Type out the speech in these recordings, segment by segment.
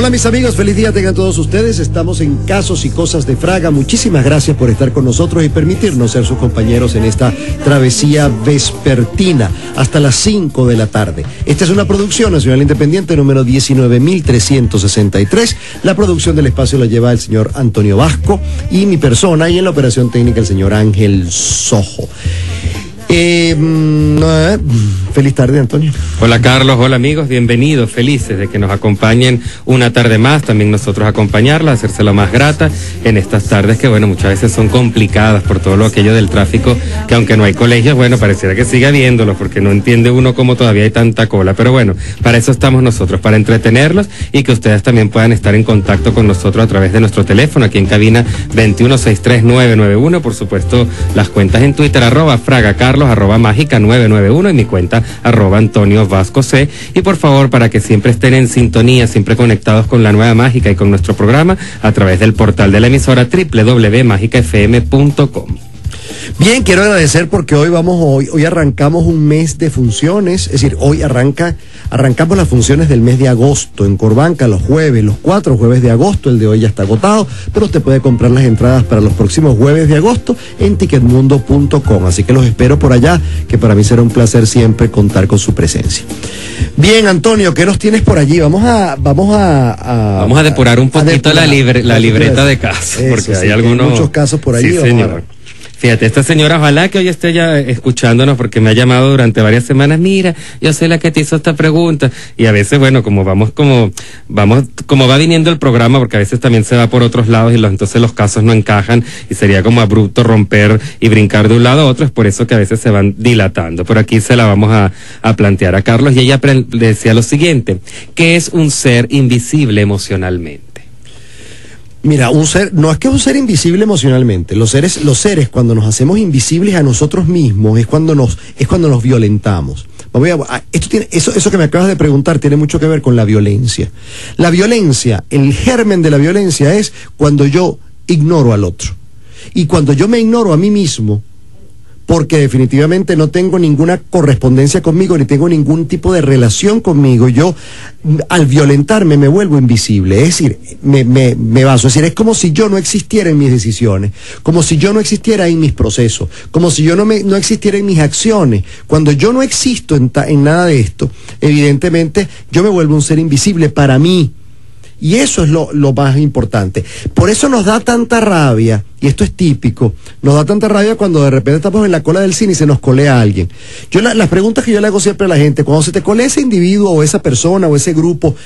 Hola mis amigos, feliz día tengan todos ustedes. Estamos en Casos y Cosas de Fraga. Muchísimas gracias por estar con nosotros y permitirnos ser sus compañeros en esta travesía vespertina hasta las 5 de la tarde. Esta es una producción nacional independiente número 19.363. La producción del espacio la lleva el señor Antonio Vasco y mi persona, y en la operación técnica el señor Ángel Sojo. Feliz tarde, Antonio. Hola, Carlos. Hola, amigos. Bienvenidos. Felices de que nos acompañen una tarde más. También nosotros acompañarla, hacérsela más grata en estas tardes que, bueno, muchas veces son complicadas por todo lo aquello del tráfico, que aunque no hay colegios, bueno, pareciera que siga habiéndolos, porque no entiende uno cómo todavía hay tanta cola. Pero bueno, para eso estamos nosotros, para entretenerlos y que ustedes también puedan estar en contacto con nosotros a través de nuestro teléfono, aquí en cabina 2163991. Por supuesto, las cuentas en Twitter, @FragaCarlos, @Mágica991 y mi cuenta @Antonio Vasco C. Y por favor, para que siempre estén en sintonía, siempre conectados con la nueva Mágica y con nuestro programa, a través del portal de la emisora www.magicafm.com. Bien, quiero agradecer porque hoy arrancamos un mes de funciones, es decir, hoy arrancamos las funciones del mes de agosto en Corbanca, los 4 jueves de agosto. El de hoy ya está agotado, pero usted puede comprar las entradas para los próximos jueves de agosto en ticketmundo.com, así que los espero por allá, que para mí será un placer siempre contar con su presencia. Bien, Antonio, ¿qué nos tienes por allí? Vamos a depurar un poquito la libreta de casos, porque eso, hay algunos... muchos casos por allí. Sí, señor. Fíjate, esta señora, ojalá que hoy esté ya escuchándonos, porque me ha llamado durante varias semanas. Mira, yo soy la que te hizo esta pregunta. Y a veces, bueno, como va viniendo el programa, porque a veces también se va por otros lados y entonces los casos no encajan y sería como abrupto romper y brincar de un lado a otro. Es por eso que a veces se van dilatando. Pero aquí se la vamos a plantear a Carlos, y ella decía lo siguiente: ¿qué es un ser invisible emocionalmente? Mira, no es que es un ser invisible emocionalmente. Los seres, cuando nos hacemos invisibles a nosotros mismos, es cuando nos violentamos. Eso que me acabas de preguntar tiene mucho que ver con la violencia. La violencia, el germen de la violencia es cuando yo ignoro al otro. Y cuando yo me ignoro a mí mismo, porque definitivamente no tengo ninguna correspondencia conmigo, ni tengo ningún tipo de relación conmigo, yo al violentarme me vuelvo invisible, es decir, me baso, es decir, es como si yo no existiera en mis decisiones, como si yo no existiera en mis procesos, como si yo no existiera en mis acciones. Cuando yo no existo en nada de esto, evidentemente yo me vuelvo un ser invisible para mí. Y eso es lo más importante. Por eso nos da tanta rabia, y esto es típico, nos da tanta rabia cuando de repente estamos en la cola del cine y se nos colea alguien. Las preguntas que yo le hago siempre a la gente, cuando se te colea ese individuo o esa persona o ese grupo,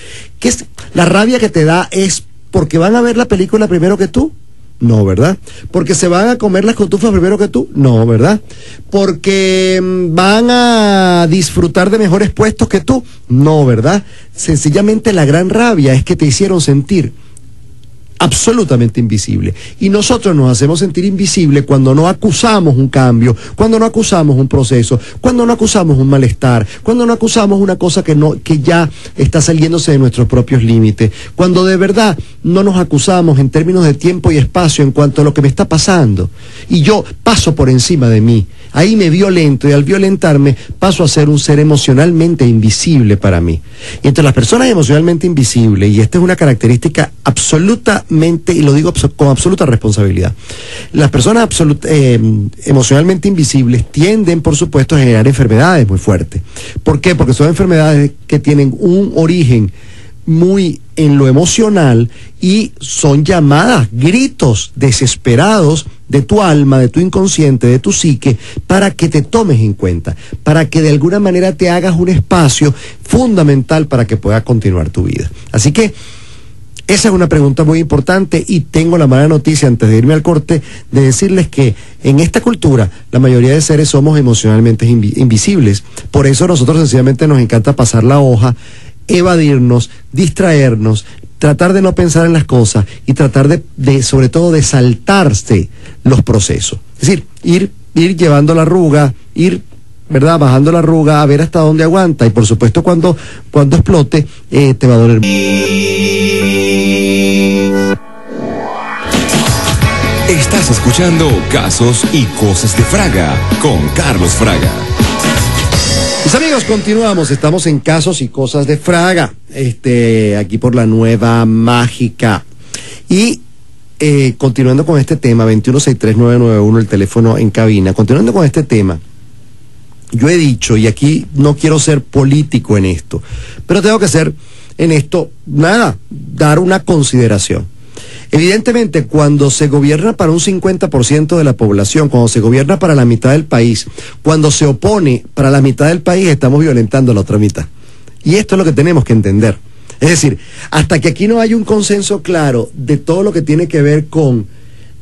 la rabia que te da es porque van a ver la película primero que tú. No, ¿verdad? Porque se van a comer las cotufas primero que tú. No, ¿verdad? Porque van a disfrutar de mejores puestos que tú. No, ¿verdad? Sencillamente la gran rabia es que te hicieron sentir absolutamente invisible. Y nosotros nos hacemos sentir invisible cuando no acusamos un cambio, cuando no acusamos un proceso, cuando no acusamos un malestar, cuando no acusamos una cosa que ya está saliéndose de nuestros propios límites, cuando de verdad no nos acusamos en términos de tiempo y espacio en cuanto a lo que me está pasando. Y yo paso por encima de mí. Ahí me violento, y al violentarme paso a ser un ser emocionalmente invisible para mí. Y entre las personas emocionalmente invisibles, y esta es una característica absolutamente, y lo digo con absoluta responsabilidad, las personas emocionalmente invisibles tienden, por supuesto, a generar enfermedades muy fuertes. ¿Por qué? Porque son enfermedades que tienen un origen muy en lo emocional y son llamadas, gritos desesperados de tu alma, de tu inconsciente, de tu psique, para que te tomes en cuenta, para que de alguna manera te hagas un espacio fundamental para que puedas continuar tu vida. Así que esa es una pregunta muy importante, y tengo la mala noticia, antes de irme al corte, de decirles que en esta cultura la mayoría de seres somos emocionalmente invisibles. Por eso nosotros sencillamente nos encanta pasar la hoja, evadirnos, distraernos, tratar de no pensar en las cosas y tratar de sobre todo de saltarse los procesos. Es decir, ir llevando la arruga, ¿verdad? Bajando la arruga, a ver hasta dónde aguanta, y por supuesto cuando explote te va a doler. Estás escuchando Casos y Cosas de Fraga con Carlos Fraga. Mis amigos, continuamos, estamos en Casos y Cosas de Fraga, aquí por la Nueva Mágica. Y continuando con este tema, 2163-991, el teléfono en cabina, continuando con este tema, yo he dicho, y aquí no quiero ser político en esto, pero tengo que ser en esto, dar una consideración. Evidentemente, cuando se gobierna para un 50% de la población, cuando se gobierna para la mitad del país, cuando se opone para la mitad del país, estamos violentando a la otra mitad. Y esto es lo que tenemos que entender. Es decir, hasta que aquí no haya un consenso claro de todo lo que tiene que ver con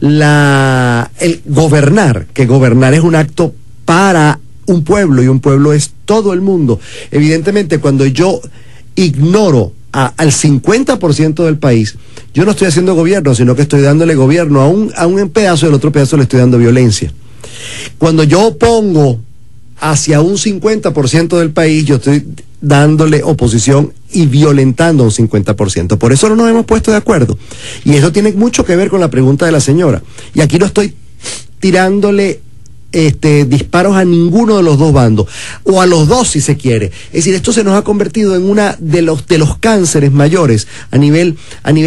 el gobernar, que gobernar es un acto para un pueblo, y un pueblo es todo el mundo. Evidentemente, cuando yo ignoro al 50% del país, yo no estoy haciendo gobierno, sino que estoy dándole gobierno a un pedazo, y al otro pedazo le estoy dando violencia. Cuando yo opongo hacia un 50% del país, yo estoy dándole oposición y violentando a un 50%. Por eso no nos hemos puesto de acuerdo. Y eso tiene mucho que ver con la pregunta de la señora. Y aquí no estoy tirándole disparos a ninguno de los dos bandos, o a los dos si se quiere. Es decir, esto se nos ha convertido en una de los cánceres mayores a nivel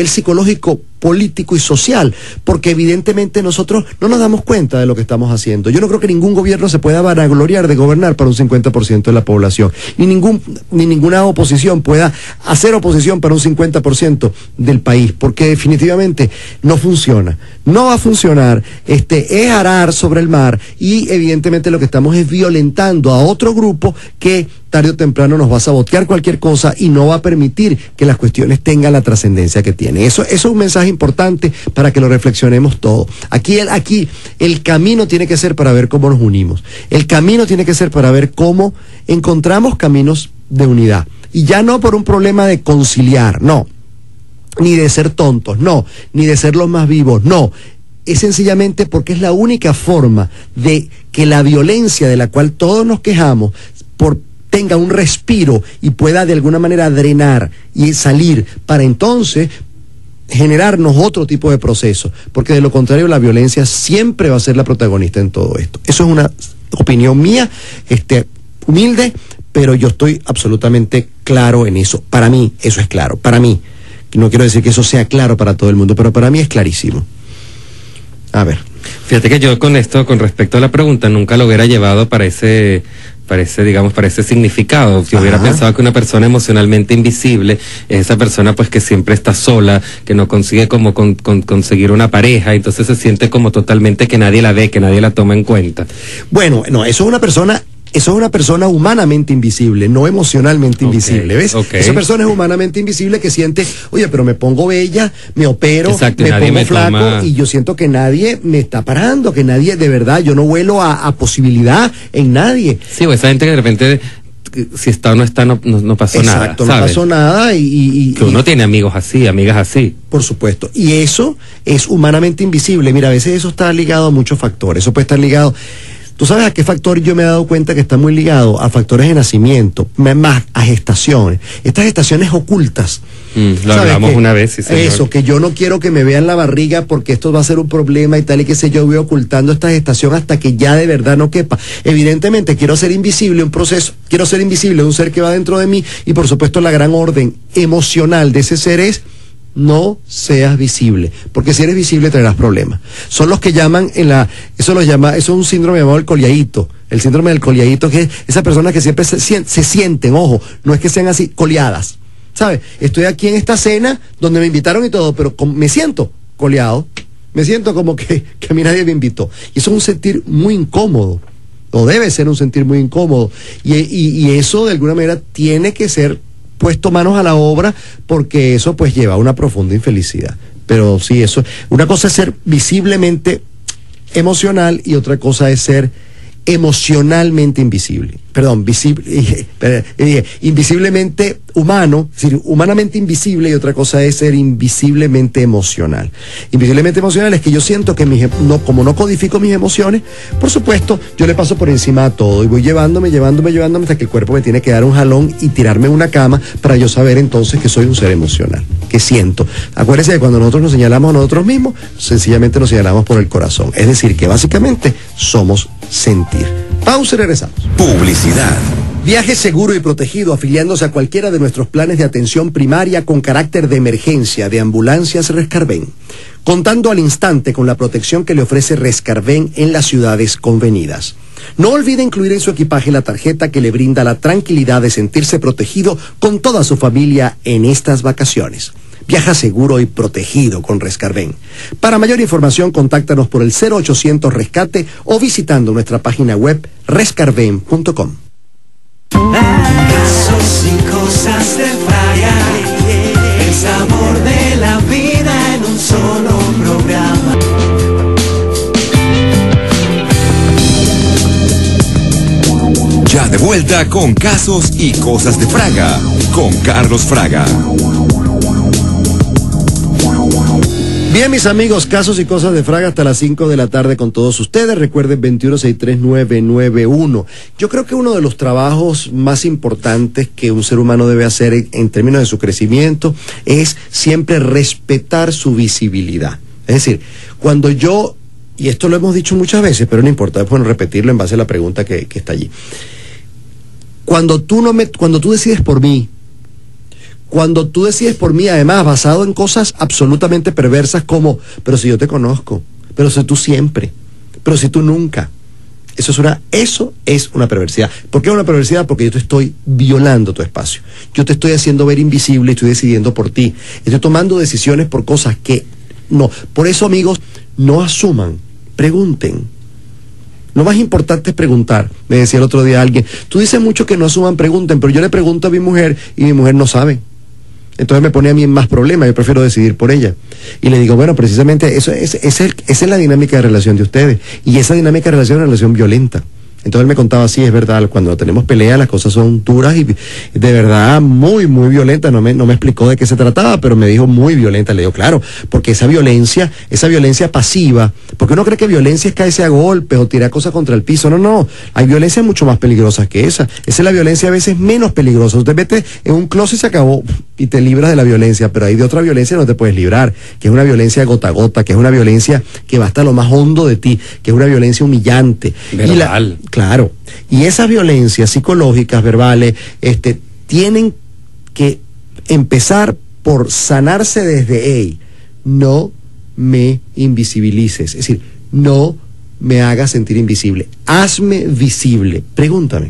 psicológico, político y social, porque evidentemente nosotros no nos damos cuenta de lo que estamos haciendo. Yo no creo que ningún gobierno se pueda vanagloriar de gobernar para un 50% de la población, ni ninguna oposición pueda hacer oposición para un 50% del país, porque definitivamente no funciona, no va a funcionar, es arar sobre el mar, y evidentemente lo que estamos es violentando a otro grupo que tarde o temprano nos va a sabotear cualquier cosa y no va a permitir que las cuestiones tengan la trascendencia que tienen. Eso es un mensaje importante para que lo reflexionemos todo. Aquí el camino tiene que ser para ver cómo nos unimos. El camino tiene que ser para ver cómo encontramos caminos de unidad. Y ya no por un problema de conciliar, no. Ni de ser tontos, no. Ni de ser los más vivos, no. Es sencillamente porque es la única forma de que la violencia de la cual todos nos quejamos tenga un respiro y pueda de alguna manera drenar y salir para entonces generarnos otro tipo de proceso, porque de lo contrario la violencia siempre va a ser la protagonista en todo esto. Eso es una opinión mía, humilde, pero yo estoy absolutamente claro en eso. Para mí eso es claro, para mí. No quiero decir que eso sea claro para todo el mundo, pero para mí es clarísimo. A ver. Fíjate que yo con respecto a la pregunta, nunca lo hubiera llevado para ese significado. Yo hubiera pensado que una persona emocionalmente invisible es esa persona pues que siempre está sola, que no consigue como conseguir una pareja, entonces se siente como totalmente que nadie la ve, que nadie la toma en cuenta. Bueno, no, eso es una persona humanamente invisible, no emocionalmente invisible, ¿ves? Esa persona es humanamente invisible que siente, oye, pero me pongo bella, me opero, exacto, me pongo flaco toma... y yo siento que nadie me está parando, que nadie, de verdad, yo no huelo a posibilidad en nadie. Sí, o esa gente que de repente, si está o no está, no pasó nada. Exacto, no pasó nada que uno tiene amigos así, amigas así. Por supuesto, y eso es humanamente invisible. Mira, a veces eso está ligado a muchos factores, eso puede estar ligado... ¿Tú sabes a qué factor yo me he dado cuenta que está muy ligado? A factores de nacimiento, más a gestaciones. Estas gestaciones ocultas. Lo hablamos una vez, sí, señor. Eso, que yo no quiero que me vean la barriga porque esto va a ser un problema y tal y qué sé yo, voy ocultando esta gestación hasta que ya de verdad no quepa. Evidentemente quiero ser invisible, quiero ser invisible un ser que va dentro de mí, y por supuesto la gran orden emocional de ese ser es: no seas visible, porque si eres visible traerás problemas. Son los que llaman eso es un síndrome llamado el coliaíto. El síndrome del coliaíto, que es esa persona que siempre se sienten, ojo, no es que sean así, coleadas, ¿sabes? Estoy aquí en esta cena donde me invitaron y todo, pero me siento coleado, me siento como que a mí nadie me invitó. Y eso es un sentir muy incómodo, o debe ser un sentir muy incómodo, y eso de alguna manera tiene que ser puesto manos a la obra, porque eso pues lleva a una profunda infelicidad. Pero sí, eso, una cosa es ser visiblemente emocional y otra cosa es ser emocionalmente invisible. Perdón, invisiblemente humano, es decir, humanamente invisible, y otra cosa es ser invisiblemente emocional. Invisiblemente emocional es que yo siento que como no codifico mis emociones, por supuesto, yo le paso por encima a todo y voy llevándome hasta que el cuerpo me tiene que dar un jalón y tirarme en una cama para yo saber entonces que soy un ser emocional, que siento. Acuérdense de cuando nosotros nos señalamos a nosotros mismos, sencillamente nos señalamos por el corazón. Es decir, que básicamente somos sentir. Pausa y regresamos. Publicidad. Viaje seguro y protegido afiliándose a cualquiera de nuestros planes de atención primaria con carácter de emergencia de Ambulancias Rescarven, contando al instante con la protección que le ofrece Rescarven en las ciudades convenidas. No olvide incluir en su equipaje la tarjeta que le brinda la tranquilidad de sentirse protegido con toda su familia en estas vacaciones. Viaja seguro y protegido con Rescarven. Para mayor información, contáctanos por el 0800 Rescate o visitando nuestra página web rescarven.com. Casos y cosas de Fraga, el sabor de la vida en un solo programa. Ya de vuelta con Casos y Cosas de Fraga, con Carlos Fraga. Bien, mis amigos, Casos y Cosas de Fraga hasta las 5 de la tarde con todos ustedes. Recuerden 21639991. Yo creo que uno de los trabajos más importantes que un ser humano debe hacer en términos de su crecimiento es siempre respetar su visibilidad. Es decir, cuando yo, y esto lo hemos dicho muchas veces, pero no importa, es bueno repetirlo en base a la pregunta que está allí. Cuando tú decides por mí, además, basado en cosas absolutamente perversas como, pero si yo te conozco, pero si tú siempre, pero si tú nunca. Eso es una perversidad. ¿Por qué es una perversidad? Porque yo te estoy violando tu espacio. Yo te estoy haciendo ver invisible y estoy decidiendo por ti. Estoy tomando decisiones por cosas que no. Por eso, amigos, no asuman, pregunten. Lo más importante es preguntar. Me decía el otro día alguien, tú dices mucho que no asuman, pregunten, pero yo le pregunto a mi mujer y mi mujer no sabe. Entonces me pone a mí en más problemas, yo prefiero decidir por ella. Y le digo, bueno, precisamente esa es la dinámica de relación de ustedes. Y esa dinámica de relación es una relación violenta. Entonces él me contaba, sí, es verdad, cuando tenemos pelea las cosas son duras y de verdad muy, muy violentas. No me explicó de qué se trataba, pero me dijo muy violenta. Le digo, claro, porque esa violencia pasiva, porque uno cree que violencia es caerse a golpes o tirar cosas contra el piso. No, hay violencias mucho más peligrosas que esa. Esa es la violencia a veces menos peligrosa. Usted mete en un closet y se acabó y te libras de la violencia, pero hay de otra violencia no te puedes librar, que es una violencia gota a gota, que es una violencia que va hasta lo más hondo de ti, que es una violencia humillante. Verbal. Claro, y esas violencias psicológicas, verbales, tienen que empezar por sanarse desde, no me invisibilices, es decir, no me hagas sentir invisible, hazme visible, pregúntame,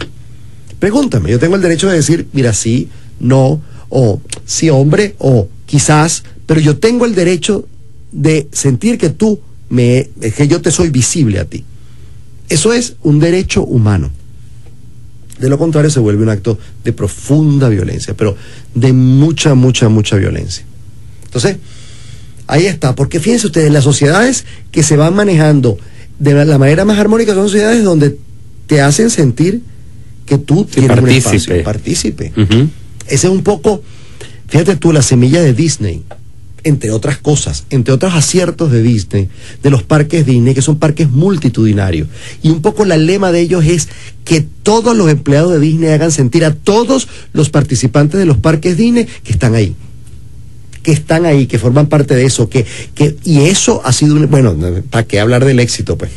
yo tengo el derecho de decir, mira, sí, no, o sí, hombre, o quizás, pero yo tengo el derecho de sentir que que yo te soy visible a ti. Eso es un derecho humano. De lo contrario se vuelve un acto de profunda violencia, pero de mucha, mucha, mucha violencia. Entonces, ahí está, porque fíjense ustedes, las sociedades que se van manejando de la manera más armónica son sociedades donde te hacen sentir que tú tienes un espacio, partícipe. Ese es un poco, fíjate tú, la semilla de Disney. Entre otras cosas, entre otros aciertos de Disney, de los parques Disney, que son parques multitudinarios. Y un poco la lema de ellos es que todos los empleados de Disney hagan sentir a todos los participantes de los parques Disney que están ahí, que forman parte de eso, y eso ha sido, bueno, ¿para qué hablar del éxito, pues?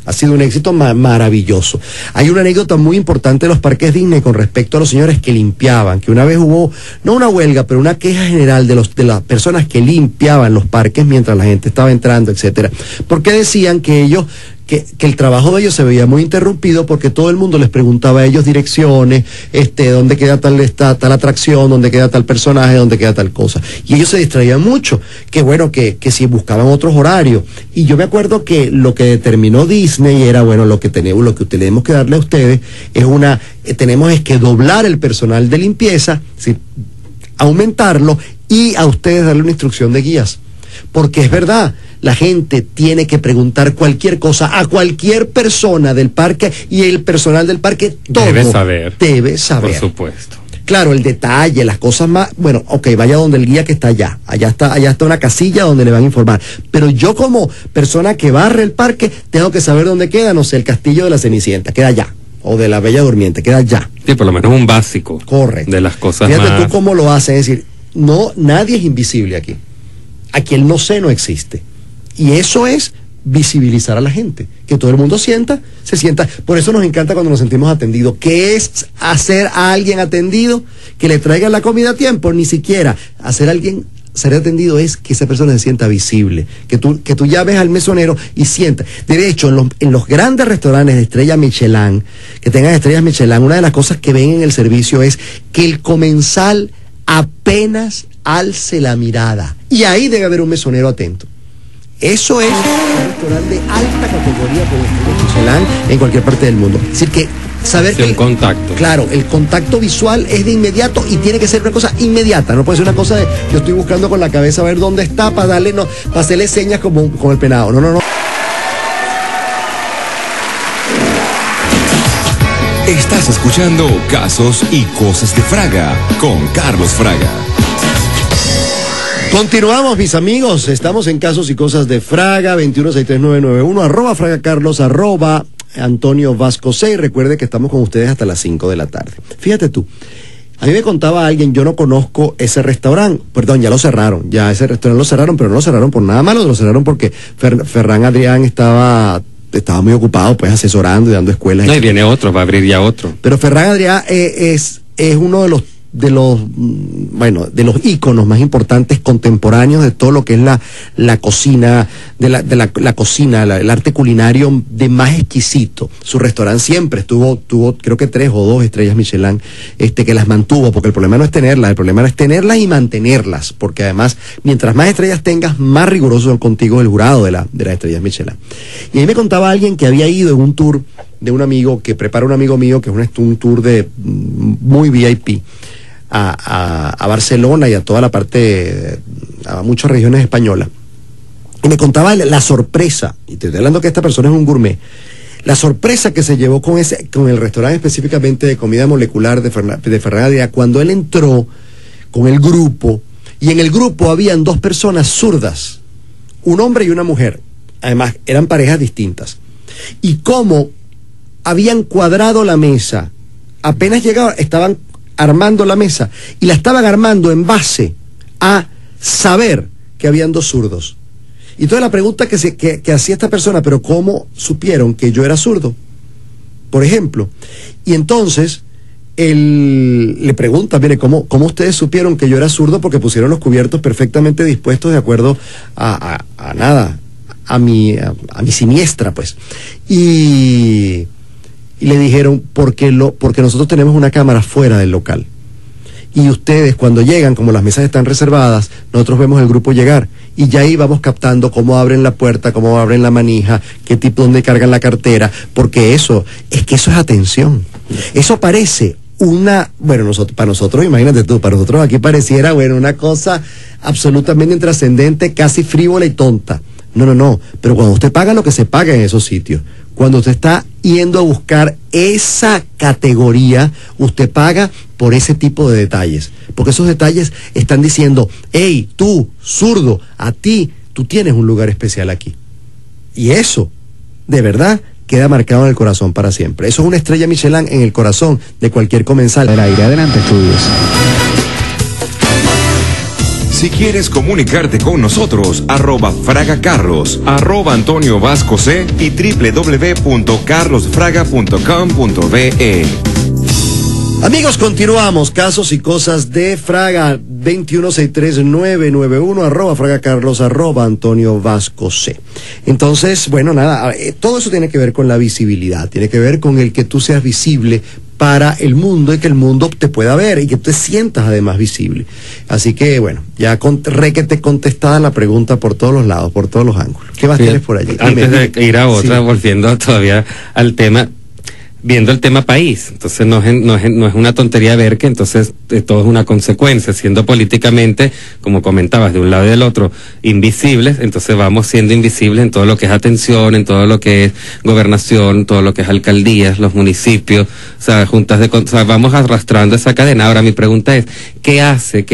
Ha sido un éxito maravilloso. Hay una anécdota muy importante de los parques Disney con respecto a los señores que limpiaban, que una vez hubo, no una huelga, pero una queja general de las personas que limpiaban los parques mientras la gente estaba entrando, etcétera. Porque decían que ellos, que el trabajo de ellos se veía muy interrumpido porque todo el mundo les preguntaba a ellos direcciones, dónde queda tal atracción, dónde queda tal personaje, dónde queda tal cosa. Y ellos se distraían mucho, que bueno, que si buscaban otros horarios. Y yo me acuerdo que lo que determinó Disney era, bueno, lo que tenemos que darle a ustedes es que doblar el personal de limpieza, ¿sí? Aumentarlo y a ustedes darle una instrucción de guías. Porque es verdad, la gente tiene que preguntar cualquier cosa a cualquier persona del parque y el personal del parque todo debe saber. Por supuesto. Claro, el detalle, las cosas más, bueno, ok, vaya donde el guía que está allá está una casilla donde le van a informar. Pero yo como persona que barre el parque tengo que saber dónde queda, no sé, el castillo de la Cenicienta, queda allá. O de la Bella Durmiente, queda allá. Sí, por lo menos un básico. Correcto. De las cosas Fíjate más... tú cómo lo haces, es decir, nadie es invisible aquí. Aquí el no sé no existe. Y eso es visibilizar a la gente, que todo el mundo se sienta. Por eso nos encanta cuando nos sentimos atendidos. ¿Qué es hacer a alguien atendido? Que le traigan la comida a tiempo. Ni siquiera ser atendido es que esa persona se sienta visible, que tú llames al mesonero y sienta. De hecho, en los grandes restaurantes de estrella Michelin, que tengan estrellas Michelin, una de las cosas que ven en el servicio es que el comensal apenas alce la mirada, y ahí debe haber un mesonero atento. Eso es un restaurante de alta categoría con estrella Michelin en cualquier parte del mundo. Es decir, que saber que el contacto. Claro, el contacto visual es de inmediato y tiene que ser una cosa inmediata. No puede ser una cosa de yo estoy buscando con la cabeza a ver dónde está para hacerle señas como con el penado. No. Estás escuchando Casos y Cosas de Fraga con Carlos Fraga. Continuamos, mis amigos. Estamos en Casos y Cosas de Fraga, 2163991, @FragaCarlos, Antonio Vasco C. Recuerde que estamos con ustedes hasta las 5 de la tarde. Fíjate tú, a mí me contaba alguien, yo no conozco ese restaurante, perdón, ya lo cerraron, ya ese restaurante lo cerraron, pero no lo cerraron por nada malo, lo cerraron porque Ferran Adrián estaba muy ocupado, pues, asesorando y dando escuelas. No, y viene otro, va a abrir ya otro. Pero Ferran Adrián es uno de los íconos más importantes contemporáneos de todo lo que es la cocina, la cocina, el arte culinario de más exquisito. Su restaurante siempre tuvo creo que 3 o 2 estrellas Michelin, que las mantuvo, porque el problema no es tenerlas, el problema es tenerlas y mantenerlas, porque además, mientras más estrellas tengas, más riguroso son contigo el jurado de las estrellas Michelin. Y ahí me contaba alguien que había ido en un tour de un amigo, que prepara un amigo mío, que es un tour de muy VIP, a Barcelona y a toda la parte, a muchas regiones españolas. Y me contaba la sorpresa, y te estoy hablando que esta persona es un gourmet, la sorpresa que se llevó con el restaurante específicamente de comida molecular de Ferran Adrià, cuando él entró con el grupo, y en el grupo habían 2 personas zurdas, un hombre y una mujer, además eran parejas distintas, y cómo habían cuadrado la mesa, apenas llegaban, estaban armando la mesa, y la estaban armando en base a saber que habían 2 zurdos. Y entonces la pregunta que hacía esta persona, pero ¿cómo supieron que yo era zurdo? Por ejemplo. Y entonces él le pregunta, mire, ¿cómo ustedes supieron que yo era zurdo? Porque pusieron los cubiertos perfectamente dispuestos de acuerdo a mi siniestra, pues. Y le dijeron, porque nosotros tenemos una cámara fuera del local. Y ustedes, cuando llegan, como las mesas están reservadas, nosotros vemos el grupo llegar. Y ya ahí vamos captando cómo abren la puerta, cómo abren la manija, qué tipo, dónde cargan la cartera. Porque eso es atención. Eso parece para nosotros, imagínate tú, para nosotros aquí pareciera, una cosa absolutamente intrascendente, casi frívola y tonta. No. Pero cuando usted paga lo que se paga en esos sitios, cuando usted está yendo a buscar esa categoría, usted paga por ese tipo de detalles. Porque esos detalles están diciendo, hey, tú, zurdo, a ti, tú tienes un lugar especial aquí. Y eso, de verdad, queda marcado en el corazón para siempre. Eso es una estrella Michelin en el corazón de cualquier comensal. Adelante, estudios. Si quieres comunicarte con nosotros, @FragaCarlos, @Antonio Vasco C y www.carlosfraga.com.be. Amigos, continuamos. Casos y Cosas de Fraga, 2163991, @FragaCarlos, @Antonio Vasco C. Entonces, todo eso tiene que ver con la visibilidad, tiene que ver con el que tú seas visible para el mundo y que el mundo te pueda ver y que te sientas además visible. Así que, ya requete contestada la pregunta por todos los lados, por todos los ángulos. ¿Qué más tienes por allí? Antes de ir a otra, volviendo todavía al tema, viendo el tema país, entonces no es una tontería ver que entonces todo es una consecuencia, siendo políticamente, como comentabas, de un lado y del otro, invisibles, entonces vamos siendo invisibles en todo lo que es atención, en todo lo que es gobernación, todo lo que es alcaldías, los municipios, juntas vamos arrastrando esa cadena. Ahora mi pregunta es, ¿qué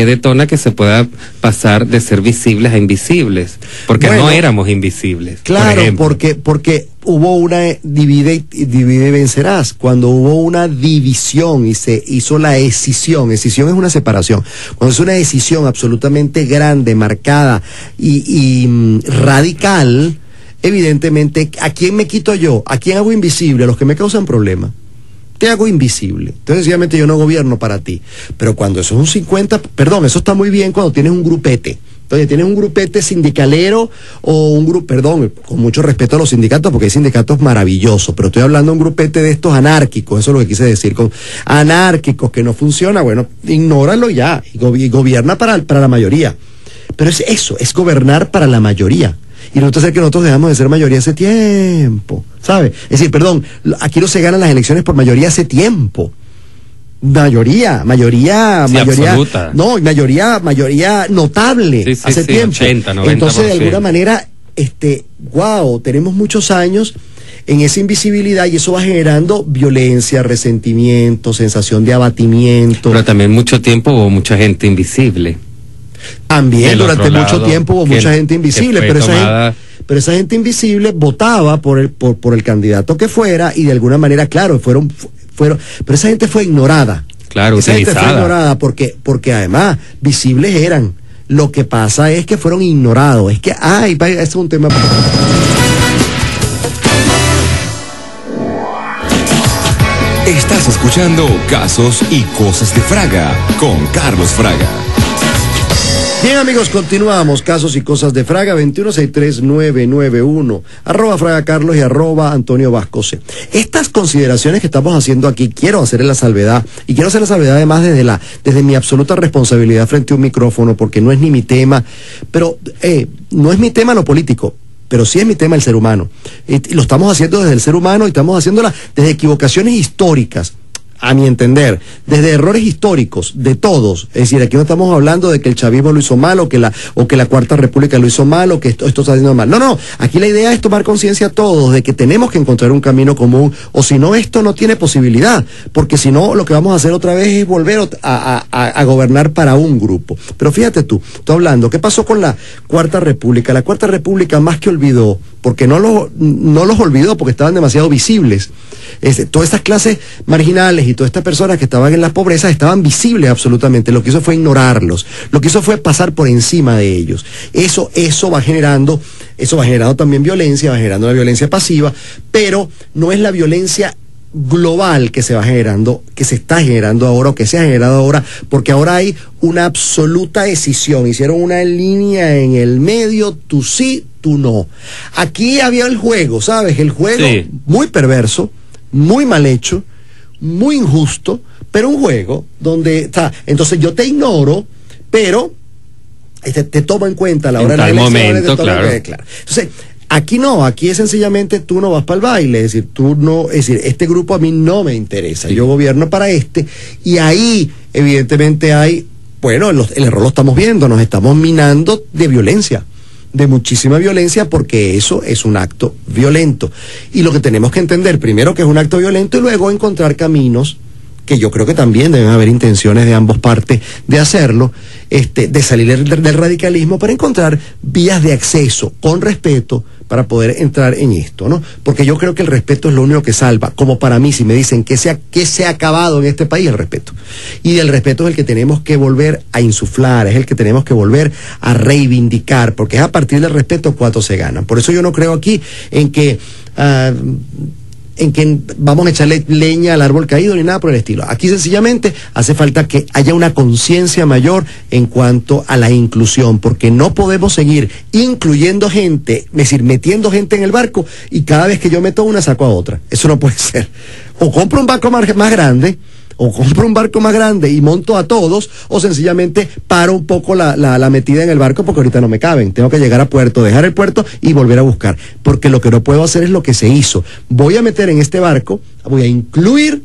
detona que se pueda pasar de ser visibles a invisibles? Porque no éramos invisibles. Claro, porque hubo una divide y vencerás. Cuando hubo una división y se hizo la escisión es una separación. Cuando es una decisión absolutamente grande, marcada y radical, evidentemente, ¿a quién me quito yo? ¿A quién hago invisible? A los que me causan problemas. Te hago invisible. Entonces, sencillamente yo no gobierno para ti. Pero cuando eso es un 50, perdón, eso está muy bien cuando tienes un grupete. Entonces, tienes un grupete sindicalero o un grupo, perdón, con mucho respeto a los sindicatos, porque hay sindicatos maravillosos, pero estoy hablando de un grupete de estos anárquicos, eso es lo que quise decir, con anárquicos que no funciona, bueno, ignóralo ya, y gobierna para la mayoría. Pero es eso, es gobernar para la mayoría. Y no ser que nosotros dejamos de ser mayoría hace tiempo, ¿sabes? Es decir, perdón, aquí no se ganan las elecciones por mayoría hace tiempo. Mayoría, sí, absoluta. No, mayoría notable, sí, hace tiempo. 80, 90%. Entonces, de alguna manera, tenemos muchos años en esa invisibilidad y eso va generando violencia, resentimiento, sensación de abatimiento. Pero también mucho tiempo hubo mucha gente invisible. También durante mucho tiempo hubo mucha gente invisible, pero esa gente invisible votaba por el candidato que fuera y de alguna manera, claro, fueron, pero esa gente fue ignorada. Claro, esa utilizada. gente fue ignorada porque además visibles eran. Lo que pasa es que fueron ignorados. Es que, ese es un tema. Estás escuchando Casos y Cosas de Fraga con Carlos Fraga. Bien, amigos, continuamos. Casos y Cosas de Fraga, 2163991, @Fraga Carlos y @Antonio Vascose. Estas consideraciones que estamos haciendo aquí, quiero hacer la salvedad, y quiero hacer la salvedad además desde mi absoluta responsabilidad frente a un micrófono, porque no es ni mi tema, pero no es mi tema lo político, pero sí es mi tema el ser humano. Y lo estamos haciendo desde el ser humano y estamos haciéndola desde equivocaciones históricas. A mi entender, desde errores históricos de todos, es decir, aquí no estamos hablando de que el chavismo lo hizo mal o que la Cuarta República lo hizo mal o que esto está haciendo mal. No, aquí la idea es tomar conciencia todos de que tenemos que encontrar un camino común, o si no, esto no tiene posibilidad, porque si no, lo que vamos a hacer otra vez es volver a gobernar para un grupo. Pero fíjate tú, estoy hablando, ¿qué pasó con la Cuarta República? La Cuarta República más que olvidó, porque no los olvidó porque estaban demasiado visibles. Todas estas clases marginales y todas estas personas que estaban en las pobrezas estaban visibles absolutamente. Lo que hizo fue ignorarlos. Lo que hizo fue pasar por encima de ellos. Eso va generando también violencia, va generando una violencia pasiva, pero no es la violencia global que se va generando, que se está generando ahora o que se ha generado ahora, porque ahora hay una absoluta decisión. Hicieron una línea en el medio, tú sí, tú no. Aquí había el juego, ¿sabes? El juego muy perverso, muy mal hecho, muy injusto, pero un juego donde está. Entonces yo te ignoro, pero te tomo en cuenta a la hora de la elección. Momento, claro. Entonces, aquí no, aquí es sencillamente tú no vas para el baile, es decir, este grupo a mí no me interesa, yo gobierno para y ahí evidentemente hay, bueno, el error lo estamos viendo, nos estamos minando de violencia, de muchísima violencia, porque eso es un acto violento. Y lo que tenemos que entender, primero que es un acto violento y luego encontrar caminos, que yo creo que también deben haber intenciones de ambas partes de hacerlo, de salir del radicalismo para encontrar vías de acceso con respeto para poder entrar en esto, ¿no? Porque yo creo que el respeto es lo único que salva, como para mí, si me dicen que se ha acabado en este país, el respeto. Y del respeto es el que tenemos que volver a insuflar, es el que tenemos que volver a reivindicar, porque es a partir del respeto cuánto se ganan. Por eso yo no creo aquí en que vamos a echarle leña al árbol caído ni nada por el estilo. Aquí sencillamente hace falta que haya una conciencia mayor en cuanto a la inclusión, porque no podemos seguir incluyendo gente, es decir, metiendo gente en el barco y cada vez que yo meto una saco a otra. Eso no puede ser. O compro un barco más grande, o compro un barco más grande y monto a todos, o sencillamente paro un poco la metida en el barco porque ahorita no me caben. Tengo que llegar a puerto, dejar el puerto y volver a buscar. Porque lo que no puedo hacer es lo que se hizo. Voy a meter en este barco, voy a incluir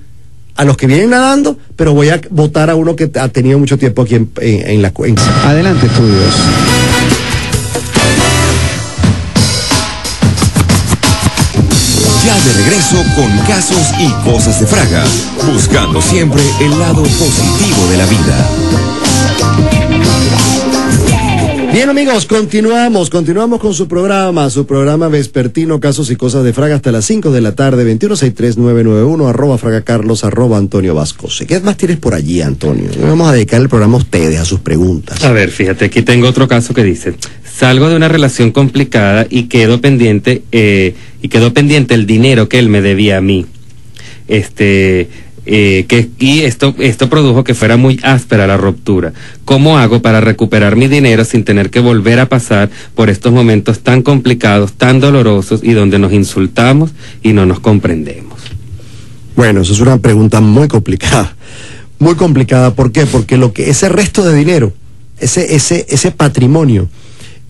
a los que vienen nadando, pero voy a votar a uno que ha tenido mucho tiempo aquí en la cuenca. Adelante, estudios. Ya de regreso con Casos y Cosas de Fraga, buscando siempre el lado positivo de la vida. Bien, amigos, continuamos con su programa vespertino Casos y Cosas de Fraga hasta las 5 de la tarde, 2163991, @Fraga Carlos, @Antonio Vascose. ¿Qué más tienes por allí, Antonio? Vamos a dedicar el programa a ustedes, a sus preguntas. A ver, fíjate, aquí tengo otro caso que dice: salgo de una relación complicada y quedó pendiente el dinero que él me debía a mí. Y esto produjo que fuera muy áspera la ruptura. ¿Cómo hago para recuperar mi dinero sin tener que volver a pasar por estos momentos tan complicados, tan dolorosos y donde nos insultamos y no nos comprendemos? Bueno, eso es una pregunta muy complicada. Muy complicada, ¿por qué? Porque ese resto de dinero, ese patrimonio,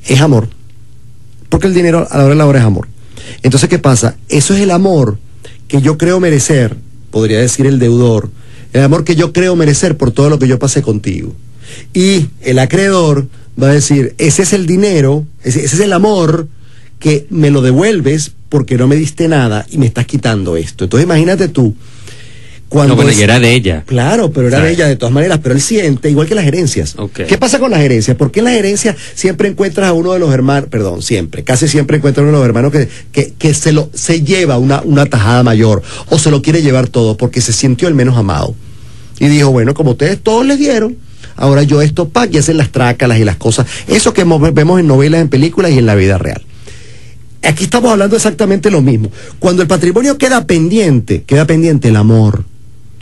es amor. Porque el dinero a la hora de la hora es amor. Entonces, ¿qué pasa? Eso es el amor que yo creo merecer, podría decir el deudor, el amor que yo creo merecer por todo lo que yo pasé contigo. Y el acreedor va a decir, ese es el dinero, ese es el amor que me lo devuelves porque no me diste nada y me estás quitando esto. Entonces imagínate tú, cuando... No, bueno, y era de ella. Claro, pero era de ella de todas maneras, pero él siente, igual que las herencias. Okay. ¿Qué pasa con las herencias? Porque en las herencias siempre encuentras a uno de los hermanos, casi siempre encuentras a uno de los hermanos que se lleva una tajada mayor, o se lo quiere llevar todo, porque se sintió el menos amado. Y dijo, bueno, como ustedes todos les dieron, ahora yo esto, y hacen las trácalas y las cosas, eso que vemos en novelas, en películas y en la vida real. Aquí estamos hablando exactamente lo mismo. Cuando el patrimonio queda pendiente el amor.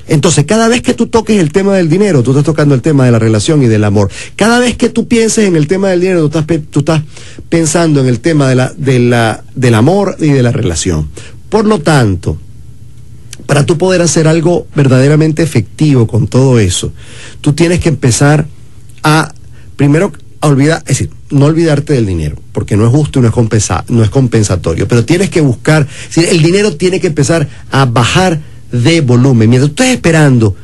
Entonces, cada vez que tú toques el tema del dinero, tú estás tocando el tema de la relación y del amor. Cada vez que tú pienses en el tema del dinero, tú estás pensando en el tema del amor y de la relación. Por lo tanto, para tú poder hacer algo verdaderamente efectivo con todo eso, tú tienes que empezar primero a olvidar, es decir, no olvidarte del dinero, porque no es justo y no es compensatorio, pero tienes que buscar, es decir, el dinero tiene que empezar a bajar de volumen. Mientras tú estés esperando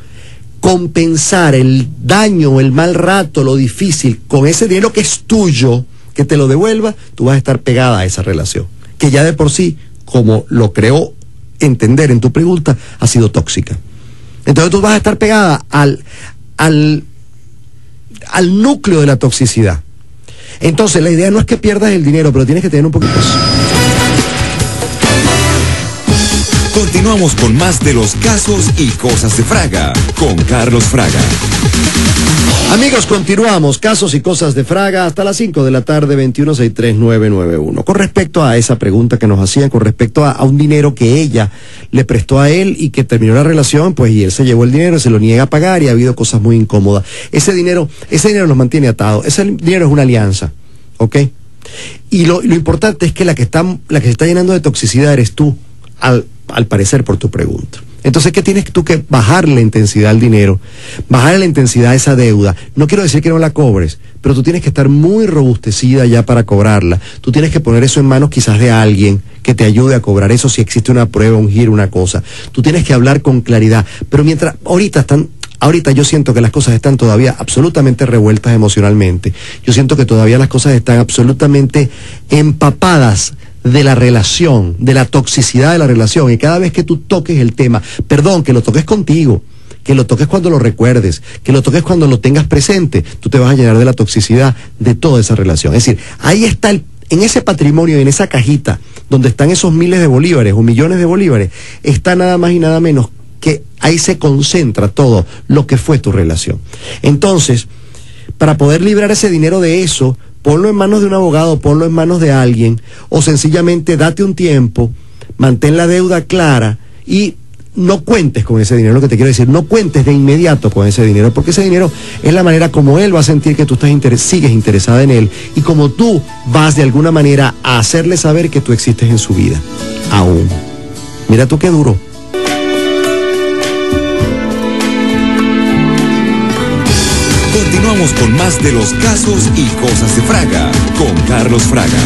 compensar el daño, el mal rato, lo difícil, con ese dinero que es tuyo, que te lo devuelva, tú vas a estar pegada a esa relación, que ya de por sí, como lo creo entender en tu pregunta, ha sido tóxica. Entonces tú vas a estar pegada al núcleo de la toxicidad. Entonces la idea no es que pierdas el dinero, pero tienes que tener un poquito. Continuamos con más de los casos y cosas de Fraga, con Carlos Fraga. Amigos, continuamos, casos y cosas de Fraga, hasta las 5 de la tarde, 2163-991. Con respecto a esa pregunta que nos hacían, con respecto a un dinero que ella le prestó a él y que terminó la relación, pues y él se llevó el dinero, se lo niega a pagar y ha habido cosas muy incómodas. Ese dinero nos mantiene atados, ese dinero es una alianza, ¿ok? Y lo importante es que la que se está llenando de toxicidad eres tú, al parecer, por tu pregunta. Entonces, ¿qué tienes tú que bajar la intensidad al dinero? Bajar la intensidad a esa deuda. No quiero decir que no la cobres, pero tú tienes que estar muy robustecida ya para cobrarla. Tú tienes que poner eso en manos quizás de alguien que te ayude a cobrar eso si existe una prueba, un giro, una cosa. Tú tienes que hablar con claridad. Pero mientras, ahorita yo siento que las cosas están todavía absolutamente revueltas emocionalmente. Yo siento que todavía las cosas están absolutamente empapadas de la relación, de la toxicidad de la relación, y cada vez que tú toques el tema, que lo toques contigo, que lo toques cuando lo recuerdes, que lo toques cuando lo tengas presente, tú te vas a llenar de la toxicidad de toda esa relación. Es decir, ahí está en ese patrimonio, en esa cajita, donde están esos miles de bolívares o millones de bolívares, está nada más y nada menos que ahí se concentra todo lo que fue tu relación. Entonces, para poder librar ese dinero de eso, ponlo en manos de un abogado, ponlo en manos de alguien, o sencillamente date un tiempo, mantén la deuda clara y no cuentes con ese dinero. Lo que te quiero decir, no cuentes de inmediato con ese dinero, porque ese dinero es la manera como él va a sentir que tú sigues interesada en él, y como tú vas de alguna manera a hacerle saber que tú existes en su vida, aún. Mira tú qué duro. Continuamos con más de los casos y cosas de Fraga, con Carlos Fraga.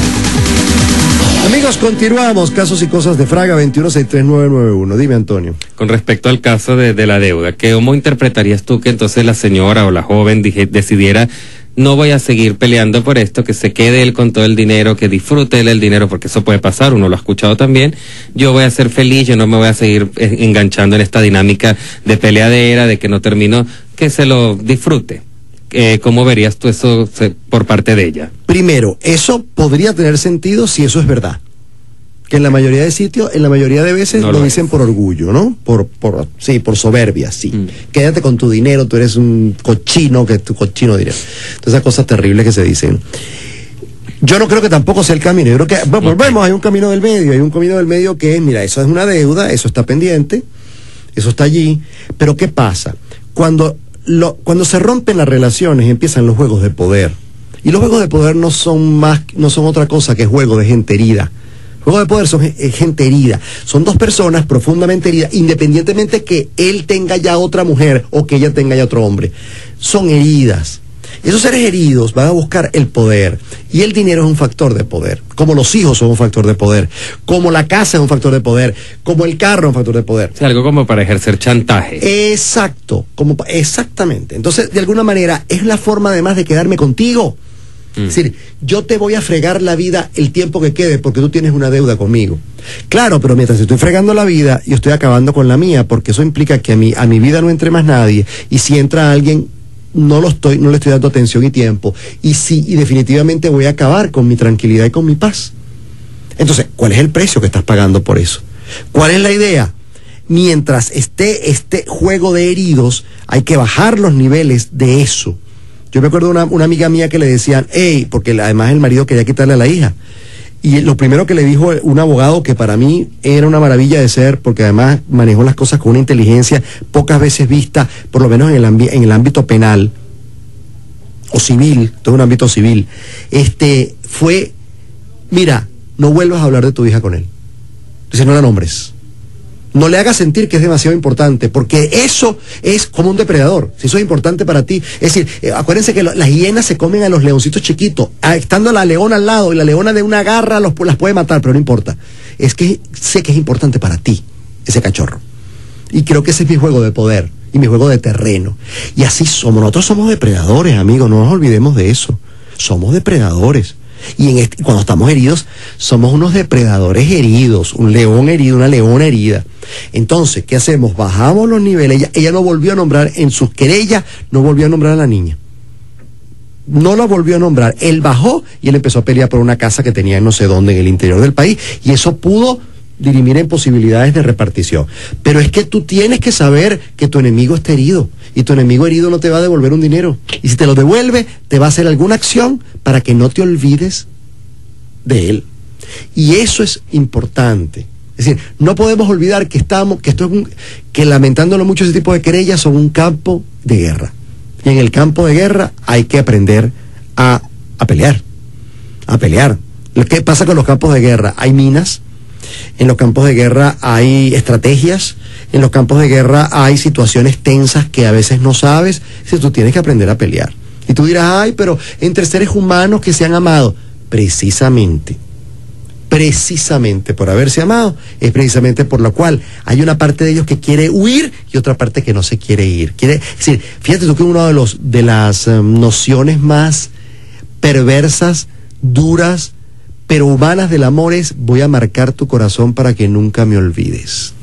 Amigos, continuamos, casos y cosas de Fraga, 2163-991. Dime, Antonio. Con respecto al caso de la deuda, ¿cómo interpretarías tú que entonces la señora o la joven decidiera, no voy a seguir peleando por esto, que se quede él con todo el dinero, que disfrute él el dinero, porque eso puede pasar, uno lo ha escuchado también, yo voy a ser feliz, yo no me voy a seguir enganchando en esta dinámica de peleadera, de que no termino, que se lo disfrute? ¿Cómo verías tú eso por parte de ella? Primero, eso podría tener sentido si eso es verdad. Que en la mayoría de sitios, en la mayoría de veces no lo dicen por orgullo, ¿no? Por soberbia, sí. Quédate con tu dinero, tú eres un cochino, que es tu cochino dinero. Todas esas cosas terribles que se dicen. Yo no creo que tampoco sea el camino. Yo creo que, volvemos, hay un camino del medio que es, mira, eso es una deuda, eso está pendiente, eso está allí, pero ¿qué pasa? Cuando se rompen las relaciones empiezan los juegos de poder. Y los juegos de poder no son otra cosa que juegos de gente herida. Juegos de poder son gente herida. Son dos personas profundamente heridas, independientemente que él tenga ya otra mujer o que ella tenga ya otro hombre. Son heridas. Esos seres heridos van a buscar el poder. Y el dinero es un factor de poder. Como los hijos son un factor de poder. Como la casa es un factor de poder. Como el carro es un factor de poder. O sea, algo como para ejercer chantaje. Exacto. Exactamente. Entonces, de alguna manera, es la forma además de quedarme contigo. Es decir, yo te voy a fregar la vida el tiempo que quede porque tú tienes una deuda conmigo. Claro, pero mientras estoy fregando la vida, yo estoy acabando con la mía, porque eso implica que a mi vida no entre más nadie, y si entra alguien, no le estoy dando atención y tiempo, y definitivamente voy a acabar con mi tranquilidad y con mi paz. Entonces, ¿cuál es el precio que estás pagando por eso? ¿Cuál es la idea? Mientras esté este juego de heridos, hay que bajar los niveles de eso. Yo me acuerdo de una amiga mía que le decían, porque además el marido quería quitarle a la hija. Y lo primero que le dijo un abogado, que para mí era una maravilla de ser, porque además manejó las cosas con una inteligencia pocas veces vista, por lo menos en el ámbito penal o civil, todo un ámbito civil, fue, mira, no vuelvas a hablar de tu hija con él. Entonces no la nombres. No le hagas sentir que es demasiado importante, porque eso es como un depredador. Si eso es importante para ti, es decir, acuérdense que las hienas se comen a los leoncitos chiquitos, estando la leona al lado, y la leona de una garra las puede matar, pero no importa. Es que sé que es importante para ti, ese cachorro. Y creo que ese es mi juego de poder, y mi juego de terreno. Y así somos, nosotros somos depredadores, amigos, no nos olvidemos de eso. Somos depredadores. Y cuando estamos heridos, somos unos depredadores heridos, un león herido, una leona herida. Entonces, ¿qué hacemos? Bajamos los niveles. Ella no volvió a nombrar, en sus querellas, no volvió a nombrar a la niña. No la volvió a nombrar. Él bajó y él empezó a pelear por una casa que tenía en no sé dónde, en el interior del país, y eso pudo dirimir en posibilidades de repartición. Pero es que tú tienes que saber que tu enemigo está herido, y tu enemigo herido no te va a devolver un dinero, y si te lo devuelve, te va a hacer alguna acción para que no te olvides de él. Y eso es importante. Es decir, no podemos olvidar que lamentándolo mucho, ese tipo de querellas son un campo de guerra, y en el campo de guerra hay que aprender a pelear. ¿Qué pasa con los campos de guerra? Hay minas. En los campos de guerra hay estrategias, en los campos de guerra hay situaciones tensas que a veces no sabes, si tú tienes que aprender a pelear. Y tú dirás, pero entre seres humanos que se han amado, precisamente por haberse amado, es precisamente por lo cual hay una parte de ellos que quiere huir y otra parte que no se quiere ir. Es decir, fíjate tú que una de las nociones más perversas, duras, pero humanas del amor es: voy a marcar tu corazón para que nunca me olvides.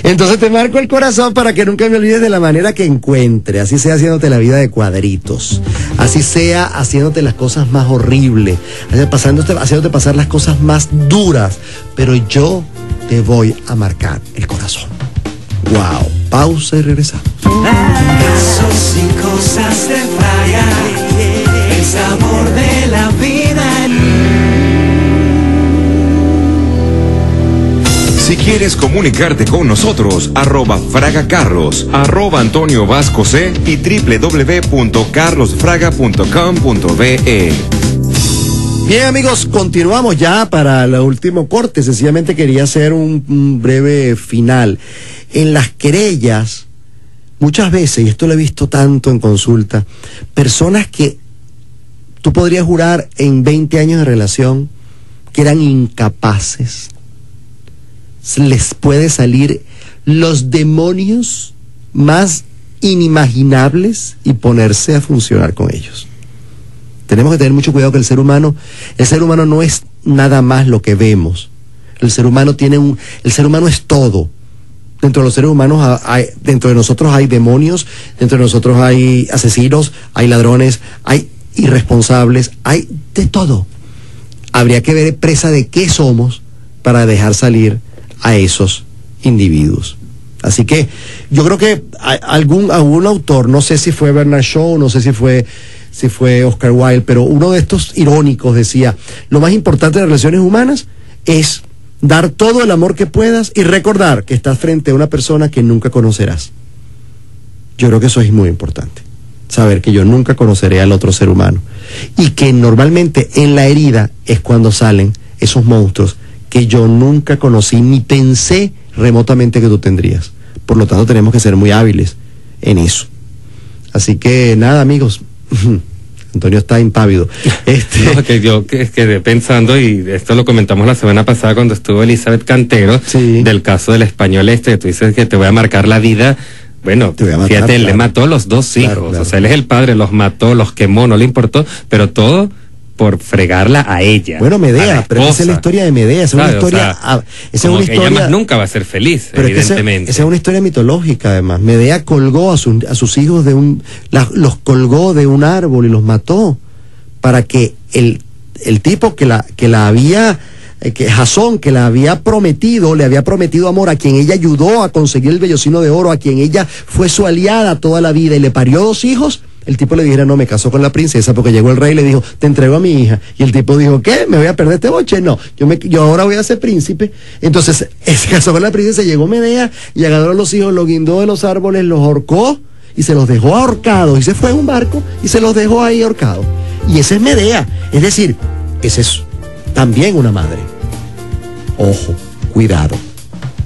Entonces te marco el corazón para que nunca me olvides de la manera que encuentre, así sea haciéndote la vida de cuadritos, así sea haciéndote las cosas más horribles, haciéndote pasar las cosas más duras, pero yo te voy a marcar el corazón. Wow, pausa y regresamos. Casos y cosas de Fraya, el sabor de la vida. Si quieres comunicarte con nosotros, @FragaCarlos, @Antonio Vasco C y www.carlosfraga.com.be. Bien, amigos, continuamos ya para el último corte. Sencillamente quería hacer un breve final. En las querellas, muchas veces, y esto lo he visto tanto en consulta, personas que tú podrías jurar en 20 años de relación que eran incapaces, les puede salir los demonios más inimaginables y ponerse a funcionar con ellos. Tenemos que tener mucho cuidado que el ser humano no es nada más lo que vemos. El ser humano es todo. Dentro de los seres humanos dentro de nosotros hay demonios, dentro de nosotros hay asesinos, hay ladrones, hay irresponsables, hay de todo. Habría que ver presa de qué somos para dejar salir a esos individuos. Así que yo creo que algún autor, no sé si fue Bernard Shaw, no sé si fue si fue Oscar Wilde, pero uno de estos irónicos decía, lo más importante de las relaciones humanas es dar todo el amor que puedas y recordar que estás frente a una persona que nunca conocerás. Yo creo que eso es muy importante, saber que yo nunca conoceré al otro ser humano y que normalmente en la herida es cuando salen esos monstruos que yo nunca conocí ni pensé remotamente que tú tendrías. Por lo tanto, tenemos que ser muy hábiles en eso. Así que nada, amigos. Antonio está impávido. No, que yo quedé pensando, y esto lo comentamos la semana pasada cuando estuvo Elizabeth Cantero, sí, del caso del español que tú dices que te voy a marcar la vida. Bueno, fíjate, él le mató a los dos hijos, claro. O sea, él es el padre, los mató, los quemó, no le importó, pero todo por fregarla a ella. Bueno, Medea, pero esa es la historia de Medea, esa es una historia, esa es una historia, ella más nunca va a ser feliz, pero evidentemente. Esa es una historia mitológica, además. Medea colgó a sus hijos los colgó de un árbol y los mató para que el tipo que la había, Jasón, que le había prometido amor, a quien ella ayudó a conseguir el vellocino de oro, a quien ella fue su aliada toda la vida y le parió 2 hijos, el tipo le dijera, no, me casó con la princesa, porque llegó el rey y le dijo, te entrego a mi hija. Y el tipo dijo, ¿qué? ¿Me voy a perder este boche? No, yo ahora voy a ser príncipe. Entonces, se casó con la princesa, llegó Medea y agarró a los hijos, los guindó de los árboles, los ahorcó y se los dejó ahorcados. Y se fue en un barco y se los dejó ahí ahorcados. Y esa es Medea. Es decir, esa es también una madre. Ojo, cuidado.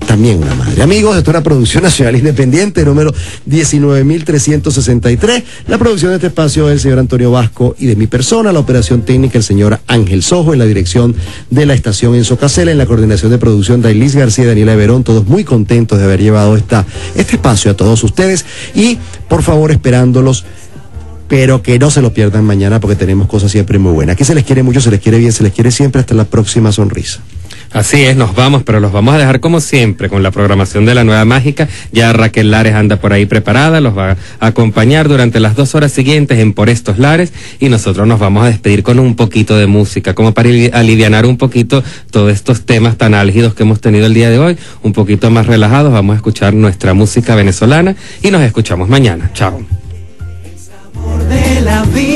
También una madre. Amigos, esto es una producción nacional independiente, número 19.363. La producción de este espacio es del señor Antonio Vasco y de mi persona, la operación técnica el señor Ángel Sojo, en la dirección de la estación Enzo Casella, en la coordinación de producción Dailis García y Daniela Everón, todos muy contentos de haber llevado este espacio a todos ustedes y por favor esperándolos, pero que no se lo pierdan mañana porque tenemos cosas siempre muy buenas. Aquí se les quiere mucho, se les quiere bien, se les quiere siempre. Hasta la próxima sonrisa. Así es, nos vamos, pero los vamos a dejar como siempre con la programación de la Nueva Mágica. Ya Raquel Lares anda por ahí preparada, los va a acompañar durante las 2 horas siguientes en Por Estos Lares, y nosotros nos vamos a despedir con un poquito de música, como para alivianar un poquito todos estos temas tan álgidos que hemos tenido el día de hoy, un poquito más relajados. Vamos a escuchar nuestra música venezolana y nos escuchamos mañana. Chao. El sabor de la vida.